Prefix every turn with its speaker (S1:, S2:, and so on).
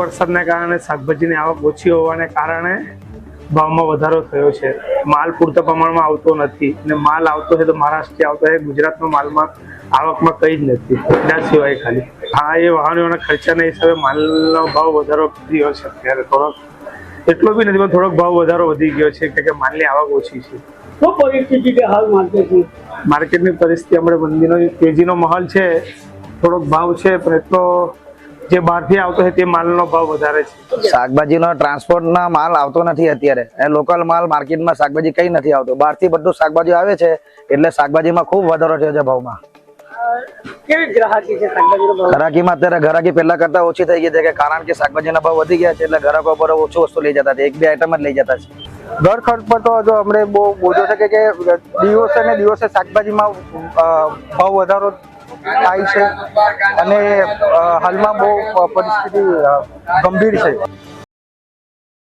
S1: વરસાદના કારણે શાકભાજીની આવક ઓછી હોવાને કારણે ભાવમાં વધારો થયો છે. માલ પૂરતા પ્રમાણમાં આવતો નથી અને માલ આવતો છે તો મહારાષ્ટ્રથી આવતો છે. ગુજરાતનો માલમાં આવકમાં કંઈ જ નથી, એના સિવાય ખાલી એ વાહનોના ખર્ચાના હિસાબે માલનો ભાવ વધારો થયો છે. અત્યારે થોડોક એટલો બી નથી પણ થોડોક ભાવ વધારો વધી ગયો છે કે માલની આવક ઓછી છે.
S2: શું પરિસ્થિતિ છે હાલ
S1: માર્કેટની પરિસ્થિતિ હમણાં મંદીનો તેજીનો માહોલ છે. થોડોક ભાવ છે પણ એટલો જે બહારથી આવતો છે તે માલનો ભાવ વધારે છે.
S3: શાકભાજીનો ટ્રાન્સપોર્ટના માલ આવતો નથી અત્યારે. લોકલ માલ માર્કેટમાં શાકભાજી કઈ નથી આવતો. બહારથી બધું શાકભાજી આવે છે એટલે શાકભાજીમાં ખૂબ વધારો થયો છે ભાવમાં.
S2: કેવી ગ્રાહકી છે શાકભાજીનો ભાવ?
S3: ગ્રાહકીમાં અત્યારે ગ્રાહકી પહેલા કરતા ઓછી થઈ ગઈ છે કે કારણ કે શાકભાજીના ભાવ વધી ગયા છે એટલે ગ્રાહકો પર ઓછું વસ્તુ લઈ જતા છે. એક બે આઈટમ જ લઈ જતા છે.
S4: દર ખર્ચ પર તો જો હમણે બહુ બોજો છે કે દિવસે ને દિવસે શાકભાજીમાં ભાવ વધારો થાય છે અને હાલમાં બહુ પરિસ્થિતિ ગંભીર છે.